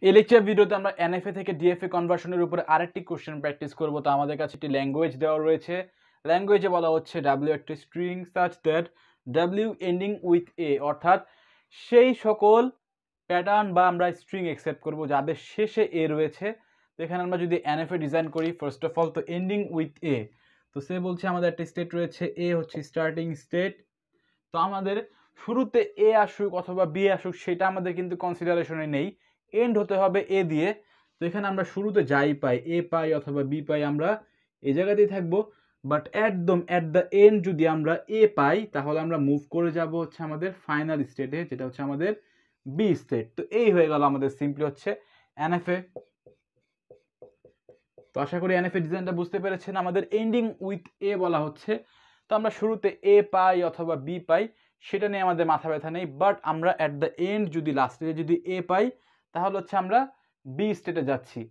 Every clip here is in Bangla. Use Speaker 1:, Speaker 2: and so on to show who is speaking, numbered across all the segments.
Speaker 1: এই লেকচার ভিডিওতে আমরা এনএফএ থেকে ডিএফএ কনভার্সনের উপরে আরেকটি কোশ্চেন প্র্যাকটিস করব। তো আমাদের কাছে একটি ল্যাঙ্গুয়েজ দেওয়া রয়েছে। ল্যাঙ্গুয়েজে বলা হচ্ছে ডাব্লিউ একটি string such that W ending with a, অর্থাৎ সেই সকল প্যাটার্ন বা আমরা স্ট্রিং অ্যাকসেপ্ট করব যাদের শেষে এ রয়েছে। তো এখানে আমরা যদি এনএফএ ডিজাইন করি ফার্স্ট অফ অল, তো এন্ডিং উইথ এ, তো সে বলছে আমাদের একটা স্টেট রয়েছে, এ হচ্ছে স্টার্টিং স্টেট। তো আমাদের শুরুতে এ আসুক অথবা বি আসুক সেটা আমাদের কিন্তু কনসিডারেশনে নেই, এন্ড হতে হবে এ দিয়ে। তো এখানে আমরা শুরুতে যাই পাই, এ পাই অথবা বি পাই, আমরা এই জায়গাতেই থাকবো। বাট একদম অ্যাট দ্য এন্ড যদি আমরা এ পাই তাহলে আমরা মুভ করে যাব হচ্ছে আমাদের ফাইনাল স্টেটে, যেটা হচ্ছে আমাদের বি স্টেট। তো এই হয়ে গেল আমাদের সিম্পলি হচ্ছে এনএফএ। তো আশা করি এনএফএ ডিজাইনটা বুঝতে পেরেছেন। আমাদের এন্ডিং উইথ এ বলা হচ্ছে, তো আমরা শুরুতে এ পাই অথবা বি পাই সেটা নিয়ে আমাদের মাথা ব্যথা নেই, বাট আমরা অ্যাট দ্য এন্ড যদি লাস্টে যদি এ পাই তাহলে হচ্ছে আমরা বি স্টেটে যাচ্ছি।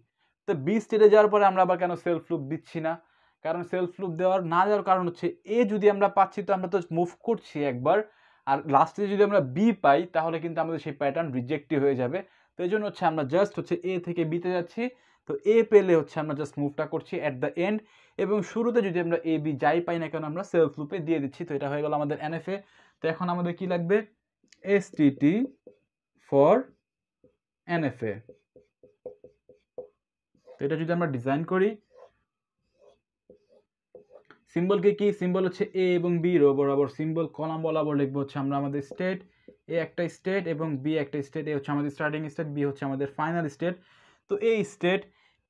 Speaker 1: তো বি স্টেটে যাওয়ার পরে আমরা আবার কেন সেলফ লুপ দিচ্ছি না? কারণ সেলফ লুপ দেওয়ার কারণ হচ্ছে এ যদি আমরা পাচ্ছি তো আমরা তো মুভ করছি একবার, আর লাস্টে যদি আমরা বি পাই তাহলে কিন্তু আমাদের সেই প্যাটার্ন রিজেক্টই হয়ে যাবে। তো এই জন্য হচ্ছে আমরা জাস্ট হচ্ছে এ থেকে বিতে যাচ্ছি। তো এ পেলে হচ্ছে আমরা জাস্ট মুভটা করছি অ্যাট দ্য এন্ড, এবং শুরুতে যদি আমরা এ বি যাই পাই না কেন আমরা সেলফ লুপে দিয়ে দিচ্ছি। তো এটা হয়ে গেল আমাদের এনএফএ। তো এখন আমাদের কি লাগবে? STT for NFA. তো এটা যদি আমরা ডিজাইন করি, সিম্বলকে কি সিম্বল হচ্ছে এ এবং বি রো বরাবর সিম্বল কলাম বরাবর লিখবো হচ্ছে আমরা আমাদের স্টেট, এ একটা স্টেট এবং বি একটা স্টেট। এ হচ্ছে আমাদের স্টার্টিং স্টেট, বি হচ্ছে আমাদের ফাইনাল স্টেট। তো এই স্টেট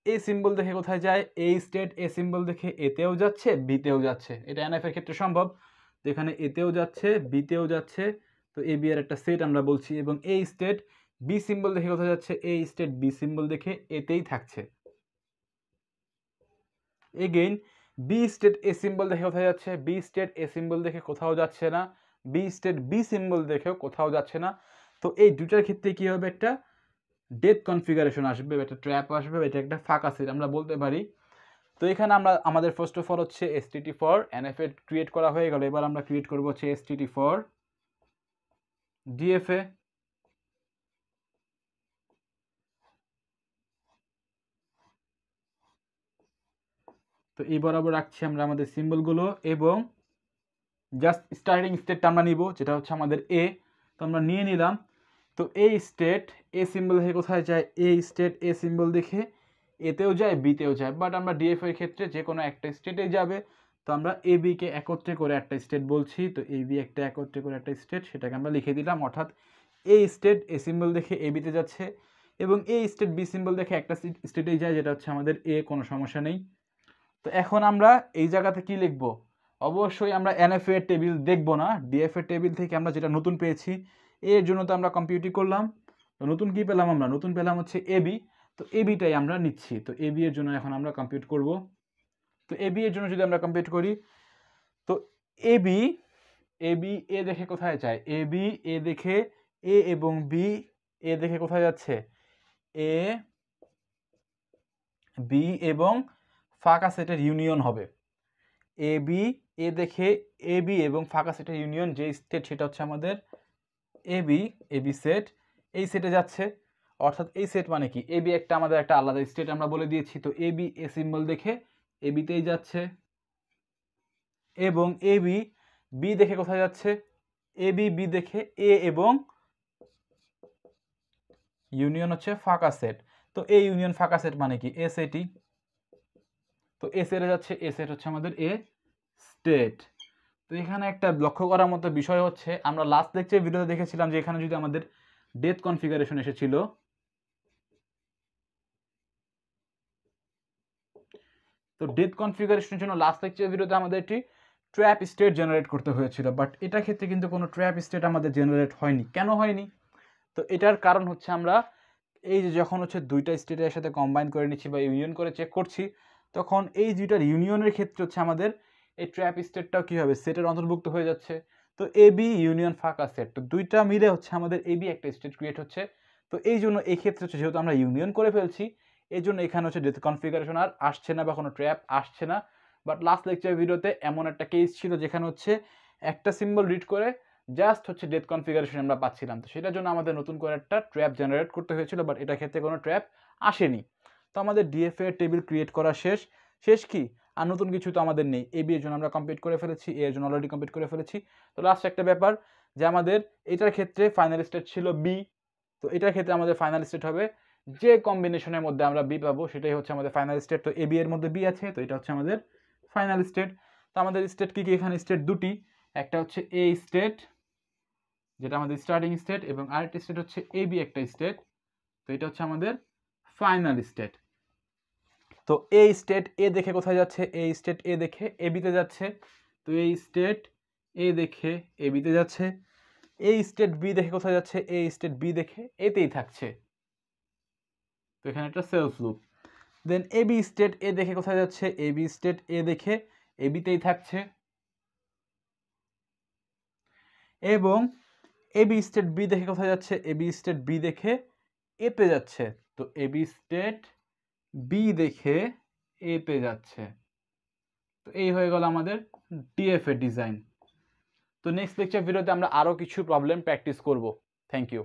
Speaker 1: এ সিম্বল দেখে কোথায় যায়? এই স্টেট এ সিম্বল দেখে এতেও যাচ্ছে বিতেও যাচ্ছে। এটা এনএফ এর ক্ষেত্রে সম্ভব। তো এখানে এতেও যাচ্ছে বিতেও যাচ্ছে, তো এ বি এর একটা সেট আমরা বলছি। এবং এই স্টেট বি সিম্বল দেখে কোথায় যাচ্ছে? এই স্টেট বি সিম্বল দেখে এতেই থাকছে। Again B state A symbol দেখে কোথায় যাচ্ছে? বি স্টেট এ সিম্বল দেখে কোথাও যাচ্ছে না, বি স্টেট বি সিম্বল দেখেও কোথাও যাচ্ছে না। তো এই দুটার ক্ষেত্রে কি হবে? একটা ডেথ কনফিগারেশন আসবে, একটা ট্র্যাপ আসবে, এটা একটা ফাঁকা সেট আমরা বলতে পারি। তো এখানে আমরা আমাদের ফার্স্ট অফ অল হচ্ছে এসটিটি ফর এনএফএ ক্রিয়েট করা হয়ে গেল। এবার আমরা ক্রিয়েট করবো হচ্ছে এসটিটি ফর ডিএফএ। তো এই বরাবর রাখছি আমরা আমাদের সিম্বলগুলো, এবং জাস্ট স্টার্টিং স্টেটটা আমরা নিব যেটা হচ্ছে আমাদের এ। তো আমরা নিয়ে নিলাম। তো এই স্টেট এ সিম্বল দেখে কোথায় যায়? এই স্টেট এ সিম্বল দেখে এতেও যায় বিতেও যায়, বাট আমরা ডিএফ এর ক্ষেত্রে যে কোনো একটা স্টেটে যাবে। তো আমরা এ বিকে একত্রে করে একটা স্টেট বলছি, তো এ বি একটা একত্রে করে একটা স্টেট, সেটাকে আমরা লিখে দিলাম। অর্থাৎ এই স্টেট এ সিম্বল দেখে এ বিতে যাচ্ছে এবং এই স্টেট বি সিম্বল দেখে একটা স্টেটেই যায়, যেটা হচ্ছে আমাদের এ, কোনো সমস্যা নেই। তো এখন আমরা এই জায়গাতে কি লিখবো? অবশ্যই আমরা এনএফএ টেবিল দেখবো না, ডিএফএ টেবিল থেকে আমরা যেটা নতুন পেয়েছি এর জন্য তো আমরা কম্পিউটিং করলাম। তো নতুন কি পেলাম? আমরা নতুন পেলাম হচ্ছে এবি। তো এবিটাই আমরা নিচ্ছি। তো এবি এর জন্য এখন আমরা কম্পিউট করব। তো এবি এর জন্য যদি আমরা কম্পিউট করি, তো এবি এবি এ দেখে কোথায় যায়? এবি এ দেখে এ এবং বি এ দেখে কোথায় যাচ্ছে? এ বি এবং ফাঁকা সেটের ইউনিয়ন হবে। এ বি এ দেখে এ বি এবং ফাঁকা সেটের ইউনিয়ন যে স্টেট সেটা হচ্ছে আমাদের এ বি সেট, এই সেটে যাচ্ছে। অর্থাৎ এই সেট মানে কি? এ বি একটা আমাদের একটা আলাদা স্টেট আমরা বলে দিয়েছি। তো এ বি এ সিম্বল দেখে এ বিতেই যাচ্ছে, এবং এ বি বি দেখে কোথায় যাচ্ছে? এ বি দেখে এ এবং ইউনিয়ন হচ্ছে ফাঁকা সেট। তো এই ইউনিয়ন ফাঁকা সেট মানে কি? এ সেটই। তো এ সেটে যাচ্ছে, এ সেট হচ্ছে আমাদের এ স্টেট। তো এখানে একটা লক্ষ্য করার মতো বিষয় হচ্ছে, আমরা লাস্ট লেকচার ভিডিওতে দেখেছিলাম যে এখানে যদি আমাদের ডেথ কনফিগারেশন এসেছিল, তো ডেথ কনফিগারেশনের জন্য লাস্ট লেকচার ভিডিওতে আমাদের একটি ট্র্যাপ স্টেট জেনারেট করতে হয়েছিল, বাট এটার ক্ষেত্রে কিন্তু কোনো ট্র্যাপ স্টেট আমাদের জেনারেট হয়নি। কেন হয়নি? তো এটার কারণ হচ্ছে আমরা এই যে যখন হচ্ছে দুইটা স্টেটের সাথে কম্বাইন করে নিচ্ছি বা ইউনিয়ন করে চেক করছি, তখন এই দুইটার ইউনিয়নের ক্ষেত্রে হচ্ছে আমাদের এই ট্র্যাপ স্টেটটাও কী হবে? সেটের অন্তর্ভুক্ত হয়ে যাচ্ছে। তো এ বি ইউনিয়ন ফাঁকা সেট, তো দুইটা মিলে হচ্ছে আমাদের এ বি একটা স্টেট ক্রিয়েট হচ্ছে। তো এই জন্য এই ক্ষেত্রে হচ্ছে যেহেতু আমরা ইউনিয়ন করে ফেলছি, এই জন্য এখানে হচ্ছে ডেথ কনফিগারেশন আর আসছে না বা কোনো ট্র্যাপ আসছে না। বাট লাস্ট লেকচার ভিডিওতে এমন একটা কেস ছিল যেখানে হচ্ছে একটা সিম্বল রিড করে জাস্ট হচ্ছে ডেথ কনফিগারেশন আমরা পাচ্ছিলাম। তো সেটার জন্য আমাদের নতুন করে একটা ট্র্যাপ জেনারেট করতে হয়েছিল, বাট এটা ক্ষেত্রে কোনো ট্র্যাপ আসেনি। তো আমাদের ডিএফএ টেবিল ক্রিয়েট করা শেষ কি আর নতুন কিছু তো আমাদের নেই। এ বি এর জন্য আমরা কমপ্লিট করে ফেলেছি, এ এর জন্য অলরেডি কমপ্লিট করে ফেলেছি। তো লাস্ট একটা ব্যাপার যে আমাদের এটার ক্ষেত্রে ফাইনাল স্টেট ছিল বি। তো এটার ক্ষেত্রে আমাদের ফাইনাল স্টেট হবে যে কম্বিনেশনের মধ্যে আমরা বি পাবো সেটাই হচ্ছে আমাদের ফাইনাল স্টেট। তো এ বি এর মধ্যে বি আছে, তো এটা হচ্ছে আমাদের ফাইনাল স্টেট। তো আমাদের স্টেট কি কি এখানে? স্টেট দুটি, একটা হচ্ছে এ স্টেট যেটা আমাদের স্টার্টিং স্টেট, এবং আরেকটা স্টেট হচ্ছে এ বি একটা স্টেট। তো এটা হচ্ছে আমাদের ফাইনাল স্টেট। তো এই স্টেট এ দেখে কোথায় যাচ্ছে? এই স্টেট এ দেখে এ বিতে যাচ্ছে। তো এই স্টেট এ দেখে এ বিতে যাচ্ছে। এই স্টেট বি দেখে কোথায় যাচ্ছে? এই স্টেট বি দেখে এতেই থাকছে। তো এখানে একটা self loop. Then A B state এ দেখে কোথায় যাচ্ছে? এ বি স্টেট এ দেখে এ বিতেই থাকছে, এবং এ বি স্টেট বি দেখে কোথায় যাচ্ছে? এ বি স্টেট বি দেখে এতে যাচ্ছে। তো এ বি স্টেট বি দেখে এতে যাচ্ছে। তো এই হয়ে গেল আমাদের ডিএফএ ডিজাইন। তো নেক্সট লেকচার ভিডিওতে আমরা আরও কিছু প্রবলেম প্র্যাকটিস করব। Thank you.